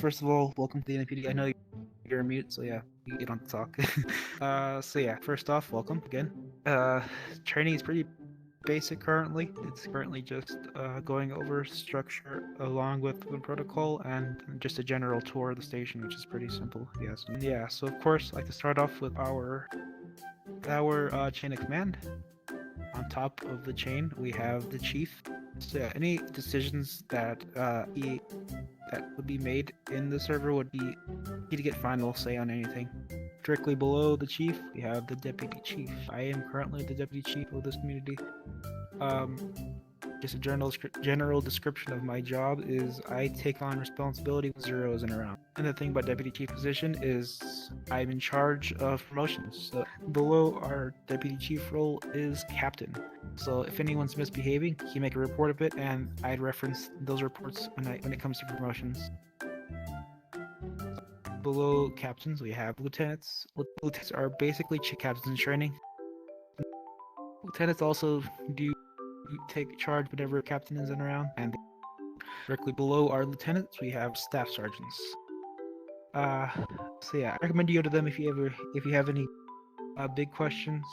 first of all, welcome to the NPD. I know you're on mute, so yeah, you don't talk. So yeah, first off, welcome again. Training is pretty basic currently. It's currently just going over structure along with protocol and just a general tour of the station, which is pretty simple. Yes. Yeah. So of course, I'd like to start off with our chain of command. On top of the chain, we have the chief. So yeah, any decisions that would be made in the server would be he to get final say on anything. Directly below the chief, we have the deputy chief. I am currently the deputy chief of this community. Just a general description of my job is I take on responsibility when zero isn't around. And the thing about deputy chief position is I'm in charge of promotions. So below our deputy chief role is captain. So if anyone's misbehaving, you make a report of it, and I'd reference those reports when it comes to promotions. Below captains, we have lieutenants. Lieutenants are basically captains in training. Lieutenants also do take charge whenever a captain isn't around, and directly below our lieutenants, we have staff sergeants. So yeah, I recommend you go to them if you have any big questions,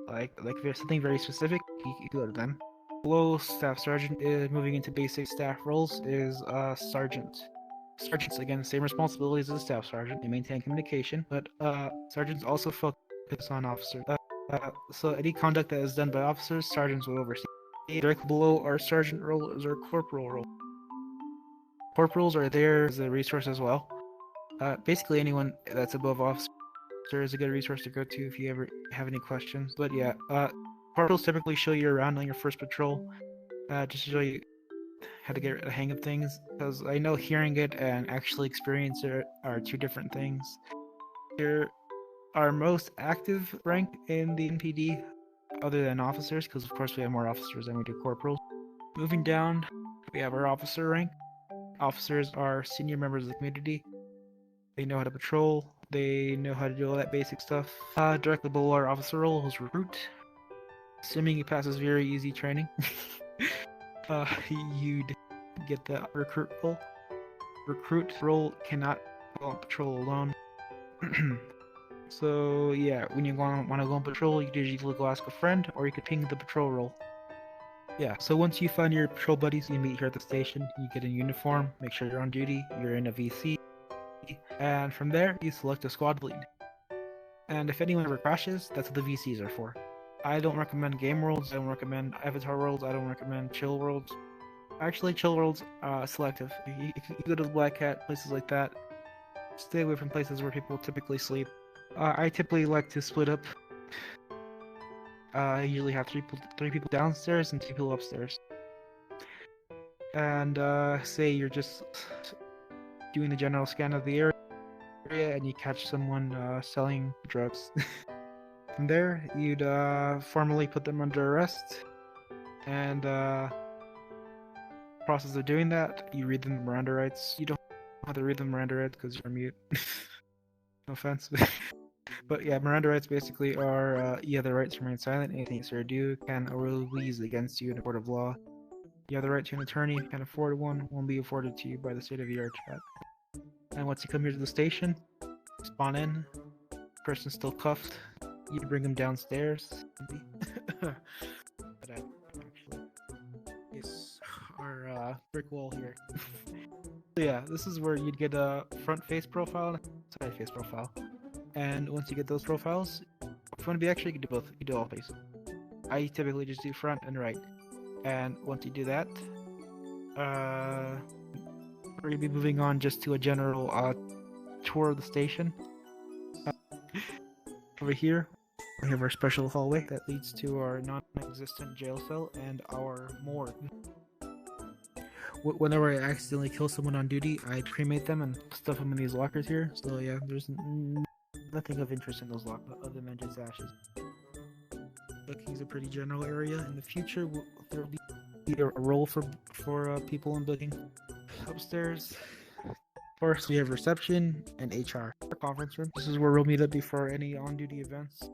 like if there's something very specific, you go to them. Below staff sergeant is moving into basic staff roles is sergeant. Sergeants, again, same responsibilities as a staff sergeant. They maintain communication, but sergeants also focus on officers. So any conduct that is done by officers, sergeants will oversee. Directly below our sergeant role is our corporal role. Corporals are there as a resource as well. Basically anyone that's above officer is a good resource to go to if you ever have any questions. But yeah, corporals typically show you around on your first patrol, just to show you how to get a hang of things, because I know hearing it and actually experiencing it are two different things. Here, our most active rank in the NPD, other than officers, because of course we have more officers than we do corporals. Moving down, we have our officer rank. Officers are senior members of the community. They know how to patrol. They know how to do all that basic stuff. Directly below our officer role is recruit. Assuming he passes very easy training, you'd get the recruit role. Recruit role cannot go on patrol alone. So yeah, when you want to go on patrol, you can usually go ask a friend, or you could ping the patrol role. Yeah, so once you find your patrol buddies, you meet here at the station, you get a uniform, make sure you're on duty, you're in a VC, and from there, you select a squad lead. And if anyone ever crashes, that's what the VCs are for. I don't recommend game worlds, I don't recommend avatar worlds, I don't recommend chill worlds. Actually, chill worlds, selective. If you go to the Black Hat, places like that, stay away from places where people typically sleep. I typically like to split up. I usually have three people downstairs and 2 people upstairs. And say you're just doing the general scan of the area and you catch someone selling drugs. From there, you'd formally put them under arrest, and process of doing that, you read them the Miranda rights. You don't have to read them Miranda rights because you're mute. No offense. But yeah, Miranda rights basically are you have the right to remain silent. Anything you do can or will be used against you in a court of law. You have the right to an attorney. You can afford one. Won't be afforded to you by the state of VRChat. And once you come here to the station, spawn in. Person's still cuffed. You bring him downstairs. But actually, yes, our brick wall here. So yeah, this is where you'd get a front face profile and a side face profile. And once you get those profiles, if you want to be extra, you can do both. You can do all face. I typically just do front and right. And once you do that, we're gonna be moving on just to a general tour of the station. Over here, we have our special hallway that leads to our non-existent jail cell and our morgue. Whenever I accidentally kill someone on duty, I cremate them and stuff them in these lockers here. So yeah, there's nothing of interest in those lockers other than just ashes. Booking's a pretty general area. In the future, there will be a role for people in booking. Upstairs, first we have reception and HR. Our conference room. This is where we'll meet up before any on-duty events.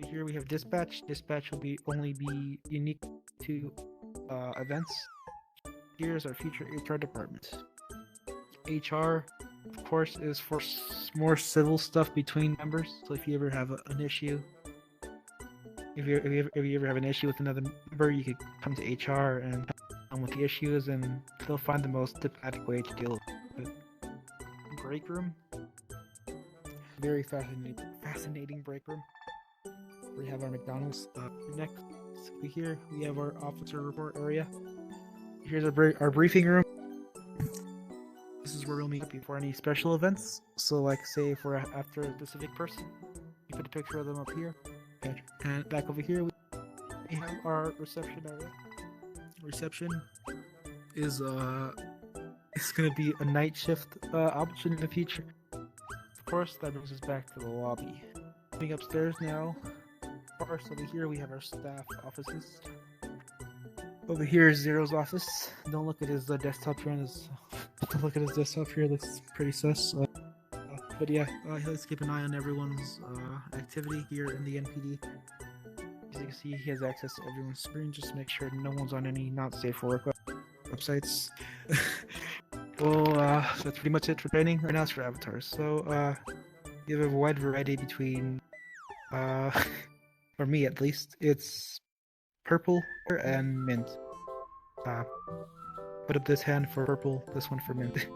Here we have dispatch. Dispatch will only be unique to events. Here's our future HR department. HR, of course, is for more civil stuff between members. So if you ever have an issue, if you ever have an issue with another member, you could come to HR and tell them what the issue is, and they'll find the most diplomatic way to deal with it. Break room, very fascinating break room. We have our McDonald's. Next here we have our officer report area. Here's our briefing room. This is where we'll meet before any special events. So, like, say if we're after a specific person, you put a picture of them up here. And back over here, we have our reception area. Reception is it's gonna be a night shift option in the future. Of course, that brings us back to the lobby. Moving upstairs now. First, over here we have our staff offices. Over here is Zero's office. Don't look at his desktop here. Don't look at his desktop here. That's pretty sus. But yeah, let's keep an eye on everyone's activity here in the NPD. As you can see, he has access to everyone's screen. Just make sure no one's on any not safe for work websites. Well, that's pretty much it for training. Right now it's for avatars. So, you have a wide variety between, for me at least, it's purple and mint. Put up this hand for purple, this one for mint.